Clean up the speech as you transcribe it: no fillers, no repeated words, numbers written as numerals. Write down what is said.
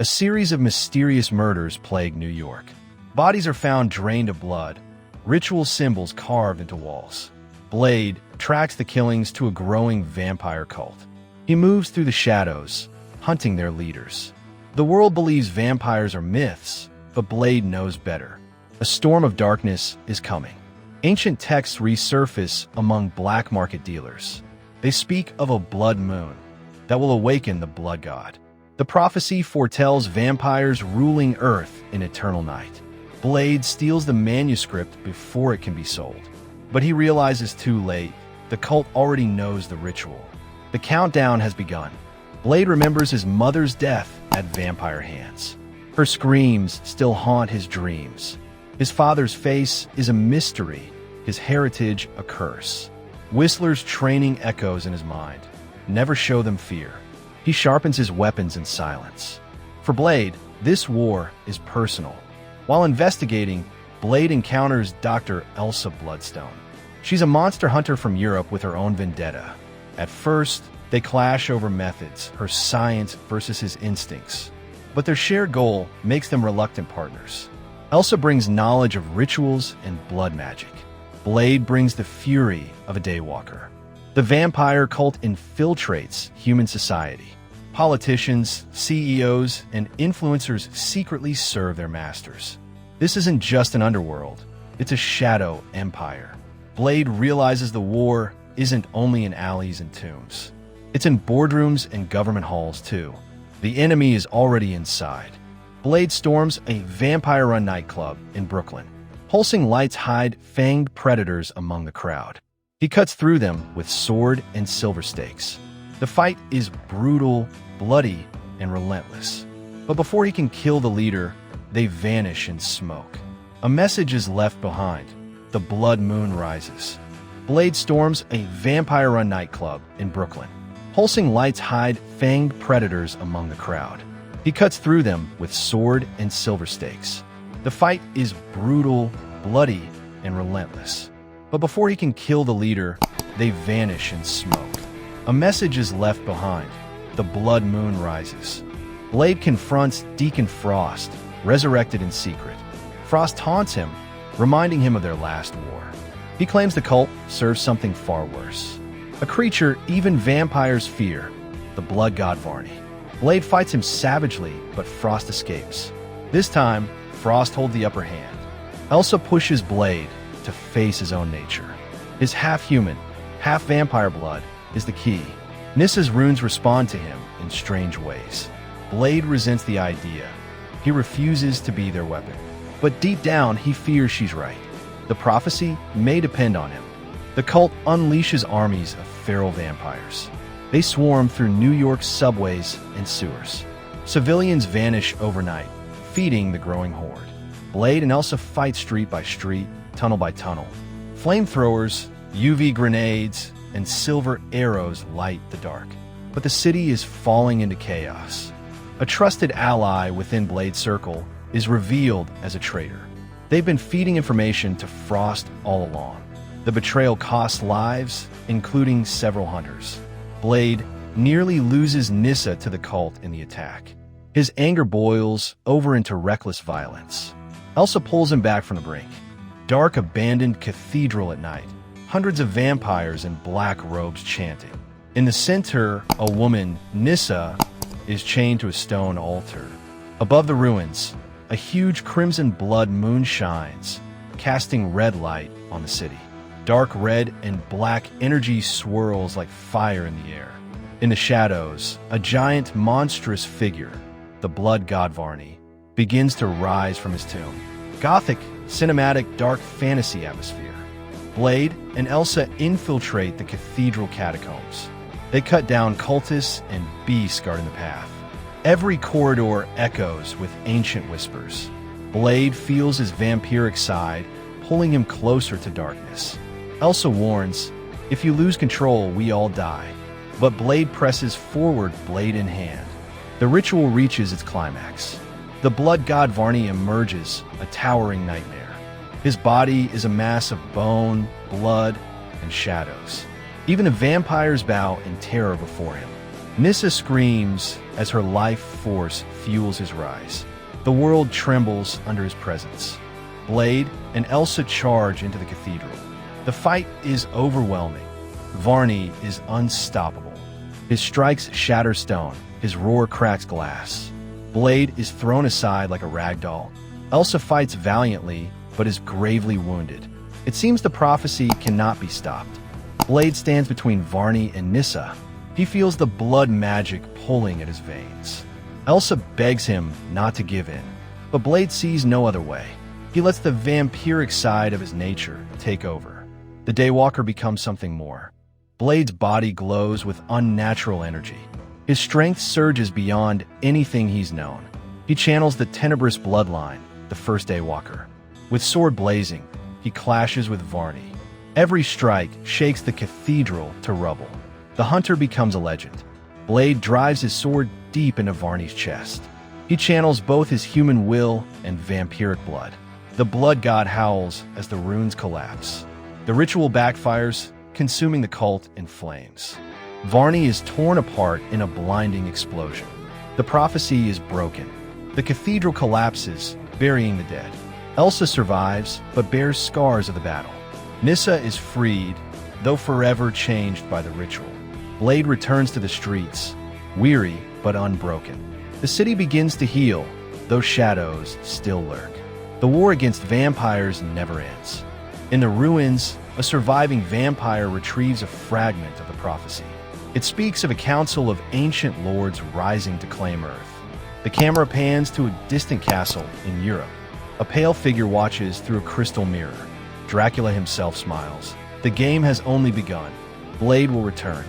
A series of mysterious murders plague New York. Bodies are found drained of blood, ritual symbols carved into walls. Blade tracks the killings to a growing vampire cult. He moves through the shadows, hunting their leaders. The world believes vampires are myths, but Blade knows better. A storm of darkness is coming. Ancient texts resurface among black market dealers. They speak of a blood moon that will awaken the blood god. The prophecy foretells vampires ruling Earth in eternal night. Blade steals the manuscript before it can be sold. But he realizes too late, the cult already knows the ritual. The countdown has begun. Blade remembers his mother's death at vampire hands. Her screams still haunt his dreams. His father's face is a mystery, his heritage a curse. Whistler's training echoes in his mind. Never show them fear. He sharpens his weapons in silence. For Blade, this war is personal. While investigating, Blade encounters Dr. Elsa Bloodstone. She's a monster hunter from Europe with her own vendetta. At first, they clash over methods, her science versus his instincts. But their shared goal makes them reluctant partners. Elsa brings knowledge of rituals and blood magic. Blade brings the fury of a Daywalker. The vampire cult infiltrates human society. Politicians, CEOs, and influencers secretly serve their masters. This isn't just an underworld, it's a shadow empire. Blade realizes the war isn't only in alleys and tombs. It's in boardrooms and government halls too. The enemy is already inside. Blade storms a vampire-run nightclub in Brooklyn. Pulsing lights hide fanged predators among the crowd. He cuts through them with sword and silver stakes. The fight is brutal, bloody, and relentless. But before he can kill the leader, they vanish in smoke. A message is left behind. The blood moon rises. Blade storms a vampire-run nightclub in Brooklyn. Pulsing lights hide fanged predators among the crowd. He cuts through them with sword and silver stakes. The fight is brutal, bloody, and relentless. But before he can kill the leader, they vanish in smoke. A message is left behind. The blood moon rises. Blade confronts Deacon Frost, resurrected in secret. Frost taunts him, reminding him of their last war. He claims the cult serves something far worse. A creature even vampires fear, the blood god Varney. Blade fights him savagely, but Frost escapes. This time, Frost holds the upper hand. Elsa pushes Blade to face his own nature. His half-human, half-vampire blood is the key. Nissa's runes respond to him in strange ways. Blade resents the idea. He refuses to be their weapon. But deep down, he fears she's right. The prophecy may depend on him. The cult unleashes armies of feral vampires. They swarm through New York's subways and sewers. Civilians vanish overnight, feeding the growing horde. Blade and Elsa fight street by street, tunnel by tunnel. Flamethrowers, UV grenades, and silver arrows light the dark. But the city is falling into chaos. A trusted ally within Blade's circle is revealed as a traitor. They've been feeding information to Frost all along. The betrayal costs lives, including several hunters. Blade nearly loses Nissa to the cult in the attack. His anger boils over into reckless violence. Elsa pulls him back from the brink. Dark, abandoned cathedral at night. Hundreds of vampires in black robes chanting. In the center, a woman, Nissa, is chained to a stone altar. Above the ruins, a huge crimson blood moon shines, casting red light on the city. Dark red and black energy swirls like fire in the air. In the shadows, a giant, monstrous figure, the blood god Varney, begins to rise from his tomb. Gothic, cinematic, dark fantasy atmosphere. Blade and Elsa infiltrate the cathedral catacombs. They cut down cultists and beasts guarding the path. Every corridor echoes with ancient whispers. Blade feels his vampiric side pulling him closer to darkness. Elsa warns, "If you lose control, we all die." But Blade presses forward, blade in hand. The ritual reaches its climax. The blood god Varney emerges, a towering nightmare. His body is a mass of bone, blood, and shadows. Even the vampires bow in terror before him. Nissa screams as her life force fuels his rise. The world trembles under his presence. Blade and Elsa charge into the cathedral. The fight is overwhelming. Varney is unstoppable. His strikes shatter stone. His roar cracks glass. Blade is thrown aside like a rag doll. Elsa fights valiantly, but is gravely wounded. It seems the prophecy cannot be stopped. Blade stands between Varney and Nyssa. He feels the blood magic pulling at his veins. Elsa begs him not to give in, but Blade sees no other way. He lets the vampiric side of his nature take over. The Daywalker becomes something more. Blade's body glows with unnatural energy. His strength surges beyond anything he's known. He channels the tenebrous bloodline, the first Daywalker. With sword blazing, he clashes with Varney. Every strike shakes the cathedral to rubble. The hunter becomes a legend. Blade drives his sword deep into Varney's chest. He channels both his human will and vampiric blood. The blood god howls as the runes collapse. The ritual backfires, consuming the cult in flames. Varney is torn apart in a blinding explosion. The prophecy is broken. The cathedral collapses, burying the dead. Elsa survives, but bears scars of the battle. Nyssa is freed, though forever changed by the ritual. Blade returns to the streets, weary but unbroken. The city begins to heal, though shadows still lurk. The war against vampires never ends. In the ruins, a surviving vampire retrieves a fragment of the prophecy. It speaks of a council of ancient lords rising to claim Earth. The camera pans to a distant castle in Europe. A pale figure watches through a crystal mirror. Dracula himself smiles. The game has only begun. Blade will return,